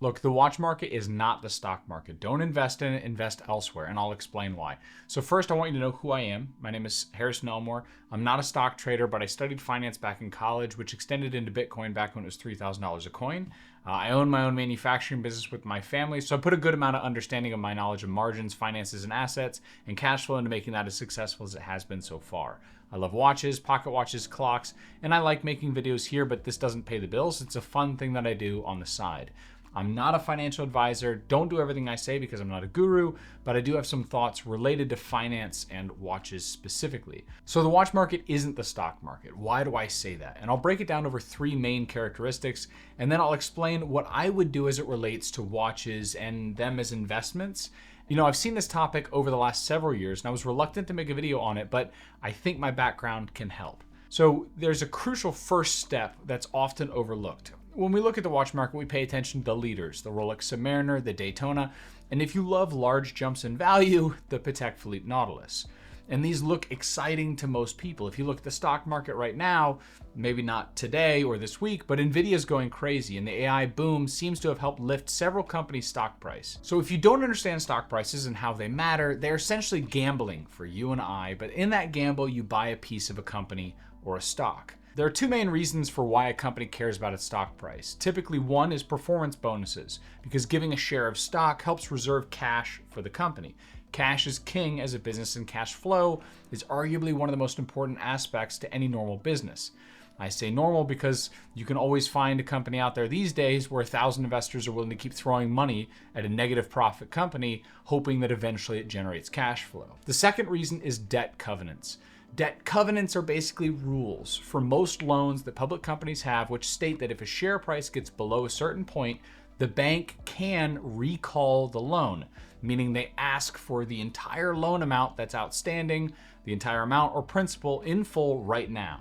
Look, the watch market is not the stock market. Don't invest in it, invest elsewhere, and I'll explain why. So first, I want you to know who I am. My name is Harrison Elmore. I'm not a stock trader, but I studied finance back in college, which extended into Bitcoin back when it was $3,000 a coin. I own my own manufacturing business with my family, so I put a good amount of understanding of my knowledge of margins, finances, and assets, and cash flow into making that as successful as it has been so far. I love watches, pocket watches, clocks, and I like making videos here, but this doesn't pay the bills. It's a fun thing that I do on the side. I'm not a financial advisor. Don't do everything I say because I'm not a guru, but I do have some thoughts related to finance and watches specifically. So the watch market isn't the stock market. Why do I say that? And I'll break it down over three main characteristics, and then I'll explain what I would do as it relates to watches and them as investments. You know, I've seen this topic over the last several years, and I was reluctant to make a video on it, but I think my background can help. So there's a crucial first step that's often overlooked. When we look at the watch market, we pay attention to the leaders, the Rolex Submariner, the Daytona, and if you love large jumps in value, the Patek Philippe Nautilus. And these look exciting to most people. If you look at the stock market right now, maybe not today or this week, but Nvidia's going crazy, and the AI boom seems to have helped lift several companies' stock price. So if you don't understand stock prices and how they matter, they're essentially gambling for you and I, but in that gamble, you buy a piece of a company or a stock. There are two main reasons for why a company cares about its stock price. Typically, one is performance bonuses, because giving a share of stock helps reserve cash for the company. Cash is king as a business, and cash flow is arguably one of the most important aspects to any normal business. I say normal because you can always find a company out there these days where 1,000 investors are willing to keep throwing money at a negative profit company, hoping that eventually it generates cash flow. The second reason is debt covenants. Debt covenants are basically rules for most loans that public companies have, which state that if a share price gets below a certain point, the bank can recall the loan, meaning they ask for the entire loan amount that's outstanding, the entire amount or principal in full right now.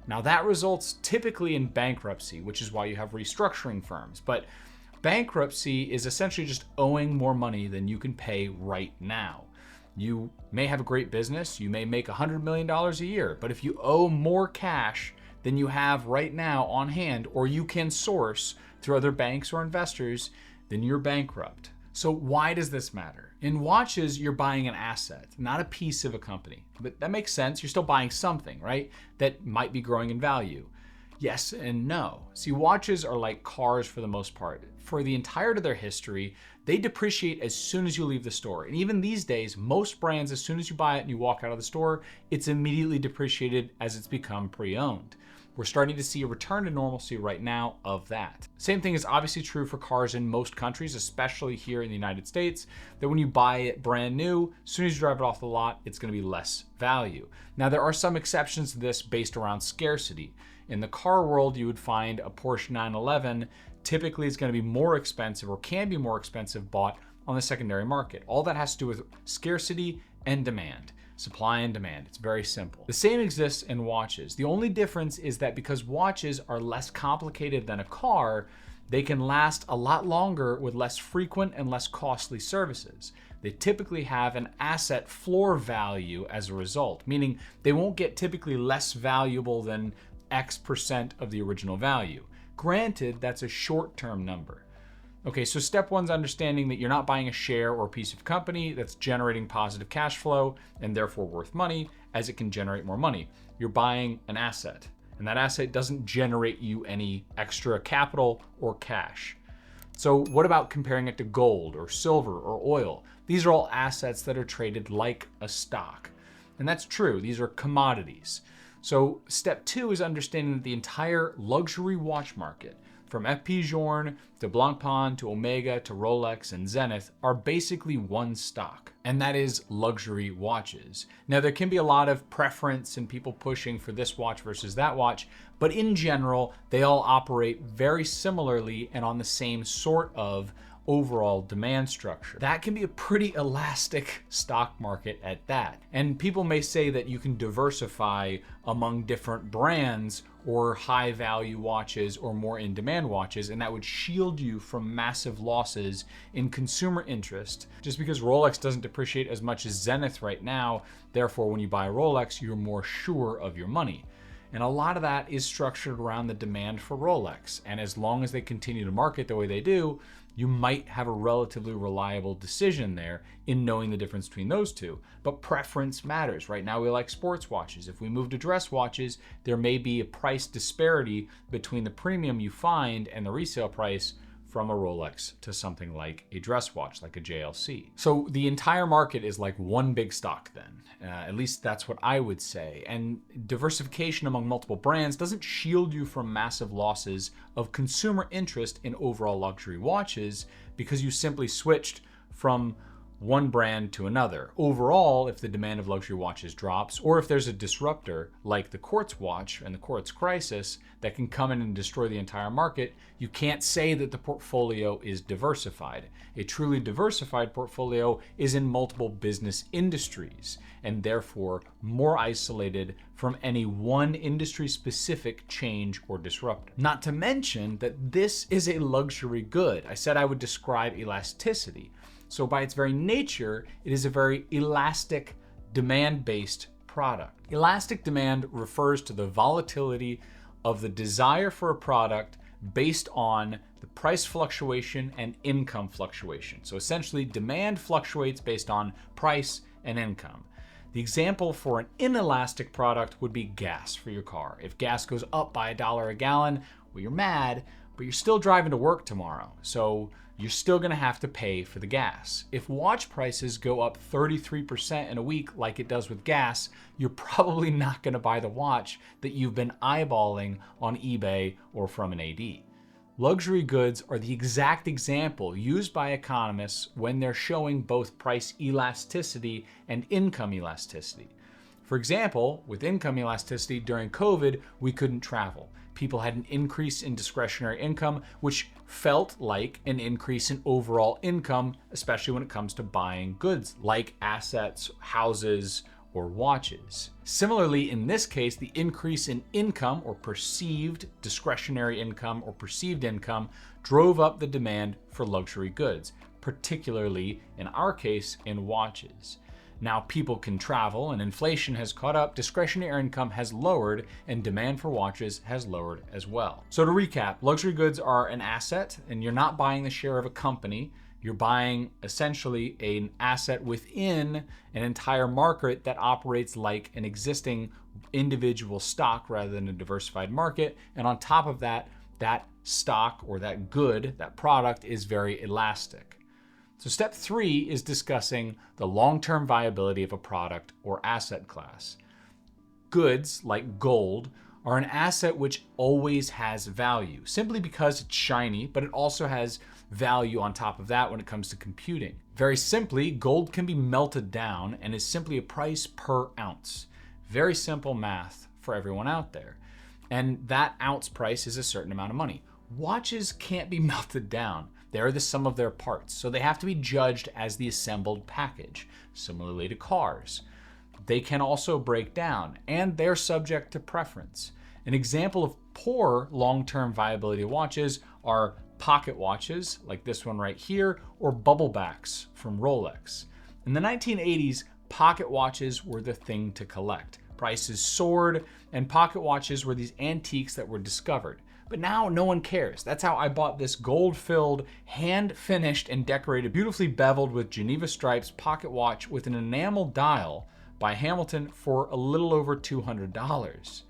Now that results typically in bankruptcy, which is why you have restructuring firms. But bankruptcy is essentially just owing more money than you can pay right now. You may have a great business, you may make $100 million a year, but if you owe more cash than you have right now on hand, or you can source through other banks or investors, then you're bankrupt. So why does this matter? In watches, you're buying an asset, not a piece of a company. But that makes sense, you're still buying something, right? That might be growing in value. Yes and no. See, watches are like cars for the most part. For the entirety of their history, they depreciate as soon as you leave the store. And even these days, most brands, as soon as you buy it and you walk out of the store, it's immediately depreciated as it's become pre-owned. We're starting to see a return to normalcy right now of that. Same thing is obviously true for cars in most countries, especially here in the United States, that when you buy it brand new, as soon as you drive it off the lot, it's gonna be less value. Now, there are some exceptions to this based around scarcity. In the car world, you would find a Porsche 911 typically is gonna be more expensive or can be more expensive bought on the secondary market. All that has to do with scarcity and demand. Supply and demand. It's very simple. The same exists in watches. The only difference is that because watches are less complicated than a car, they can last a lot longer with less frequent and less costly services. They typically have an asset floor value as a result, meaning they won't get typically less valuable than X% of the original value. Granted, that's a short-term number. Okay, so step one's understanding that you're not buying a share or a piece of company that's generating positive cash flow and therefore worth money, as it can generate more money. You're buying an asset, and that asset doesn't generate you any extra capital or cash. So what about comparing it to gold or silver or oil? These are all assets that are traded like a stock. And that's true, these are commodities. So step two is understanding that the entire luxury watch market, from FP Journe to Blancpain to Omega to Rolex and Zenith, are basically one stock, and that is luxury watches. Now, there can be a lot of preference and people pushing for this watch versus that watch, but in general, they all operate very similarly and on the same sort of overall demand structure. That can be a pretty elastic stock market at that. And people may say that you can diversify among different brands or high value watches or more in demand watches, and that would shield you from massive losses in consumer interest. Just because Rolex doesn't depreciate as much as Zenith right now, therefore when you buy a Rolex, you're more sure of your money. And a lot of that is structured around the demand for Rolex. And as long as they continue to market the way they do, you might have a relatively reliable decision there in knowing the difference between those two. But preference matters. Right now we like sports watches. If we move to dress watches, there may be a price disparity between the premium you find and the resale price from a Rolex to something like a dress watch, like a JLC. So the entire market is like one big stock then. At least that's what I would say. And diversification among multiple brands doesn't shield you from massive losses of consumer interest in overall luxury watches because you simply switched from one brand to another. Overall, if the demand of luxury watches drops, or if there's a disruptor like the quartz watch and the quartz crisis that can come in and destroy the entire market, you can't say that the portfolio is diversified. A truly diversified portfolio is in multiple business industries and therefore more isolated from any one industry-specific change or disruptor. Not to mention that this is a luxury good. I said I would describe elasticity. So by its very nature, it is a very elastic, demand-based product. Elastic demand refers to the volatility of the desire for a product based on the price fluctuation and income fluctuation. So essentially, demand fluctuates based on price and income. The example for an inelastic product would be gas for your car. If gas goes up by $1 a gallon, well, you're mad, but you're still driving to work tomorrow. So you're still gonna have to pay for the gas. If watch prices go up 33% in a week like it does with gas, you're probably not gonna buy the watch that you've been eyeballing on eBay or from an AD. Luxury goods are the exact example used by economists when they're showing both price elasticity and income elasticity. For example, with income elasticity during COVID, we couldn't travel. People had an increase in discretionary income, which felt like an increase in overall income, especially when it comes to buying goods like assets, houses, or watches. Similarly, in this case, the increase in income or perceived discretionary income or perceived income drove up the demand for luxury goods, particularly in our case, in watches. Now people can travel and inflation has caught up, discretionary income has lowered, and demand for watches has lowered as well. So to recap, luxury goods are an asset and you're not buying the share of a company. You're buying essentially an asset within an entire market that operates like an existing individual stock rather than a diversified market. And on top of that, that stock or that good, that product is very elastic. So step 3 is discussing the long-term viability of a product or asset class. Goods, like gold, are an asset which always has value, simply because it's shiny, but it also has value on top of that when it comes to computing. Very simply, gold can be melted down and is simply a price per ounce. Very simple math for everyone out there. And that ounce price is a certain amount of money. Watches can't be melted down. They're the sum of their parts, so they have to be judged as the assembled package, similarly to cars. They can also break down, and they're subject to preference. An example of poor long-term viability watches are pocket watches, like this one right here, or bubble backs from Rolex. In the 1980s, pocket watches were the thing to collect. Prices soared, and pocket watches were these antiques that were discovered. But now no one cares. That's how I bought this gold-filled, hand-finished and decorated, beautifully beveled with Geneva stripes pocket watch with an enamel dial by Hamilton for a little over $200.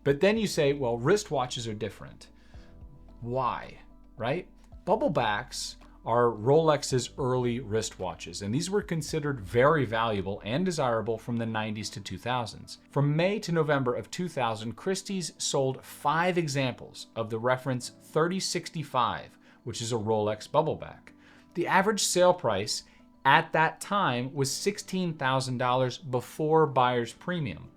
But then you say, well, wristwatches are different. Why, right? Bubble backs are Rolex's early wristwatches, and these were considered very valuable and desirable from the 90s to 2000s. From May to November of 2000, Christie's sold 5 examples of the reference 3065, which is a Rolex bubble back. The average sale price at that time was $16,000 before buyer's premium,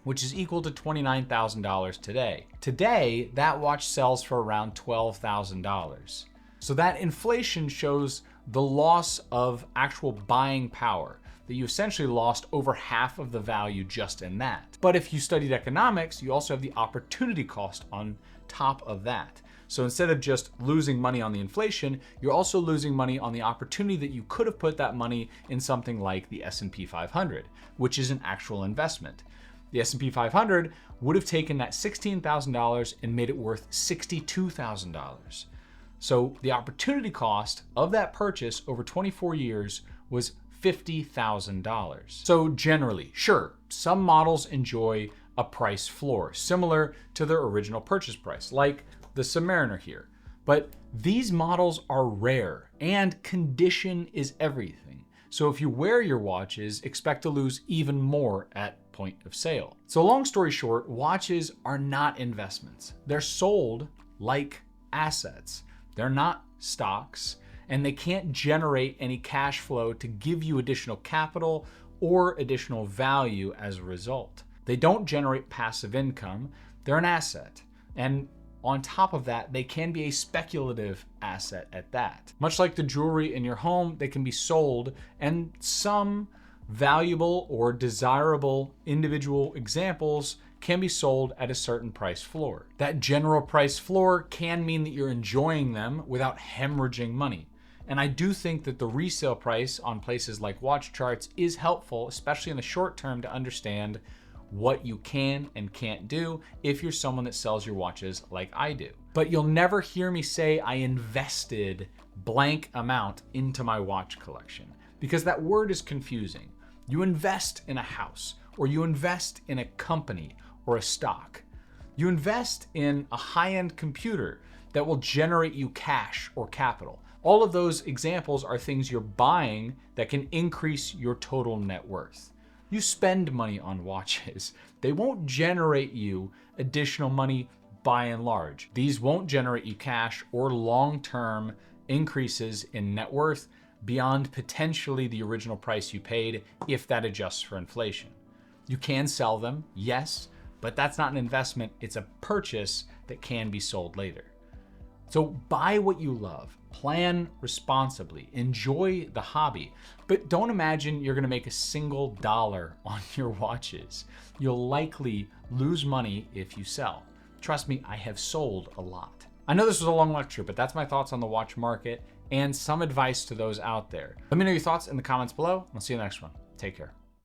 which is equal to $29,000 today. Today, that watch sells for around $12,000. So that inflation shows the loss of actual buying power, that you essentially lost over half of the value just in that. But if you studied economics, you also have the opportunity cost on top of that. So instead of just losing money on the inflation, you're also losing money on the opportunity that you could have put that money in something like the S&P 500, which is an actual investment. The S&P 500 would have taken that $16,000 and made it worth $62,000. So the opportunity cost of that purchase over 24 years was $50,000. So generally, sure, some models enjoy a price floor similar to their original purchase price, like the Submariner here. But these models are rare and condition is everything. So if you wear your watches, expect to lose even more at point of sale. So long story short, watches are not investments. They're sold like assets. They're not stocks, and they can't generate any cash flow to give you additional capital or additional value as a result. They don't generate passive income. They're an asset. And on top of that, they can be a speculative asset at that. Much like the jewelry in your home, they can be sold, and some valuable or desirable individual examples can be sold at a certain price floor. That general price floor can mean that you're enjoying them without hemorrhaging money. And I do think that the resale price on places like Watch Charts is helpful, especially in the short term, to understand what you can and can't do if you're someone that sells your watches like I do. But you'll never hear me say I invested blank amount into my watch collection, because that word is confusing. You invest in a house, or you invest in a company or a stock. You invest in a high-end computer that will generate you cash or capital. All of those examples are things you're buying that can increase your total net worth. You spend money on watches. They won't generate you additional money by and large. These won't generate you cash or long-term increases in net worth beyond potentially the original price you paid if that adjusts for inflation. You can sell them, yes, but that's not an investment. It's a purchase that can be sold later. So buy what you love, plan responsibly, enjoy the hobby, but don't imagine you're gonna make a single dollar on your watches. You'll likely lose money if you sell. Trust me, I have sold a lot. I know this was a long lecture, but that's my thoughts on the watch market and some advice to those out there. Let me know your thoughts in the comments below. I'll see you in the next one. Take care.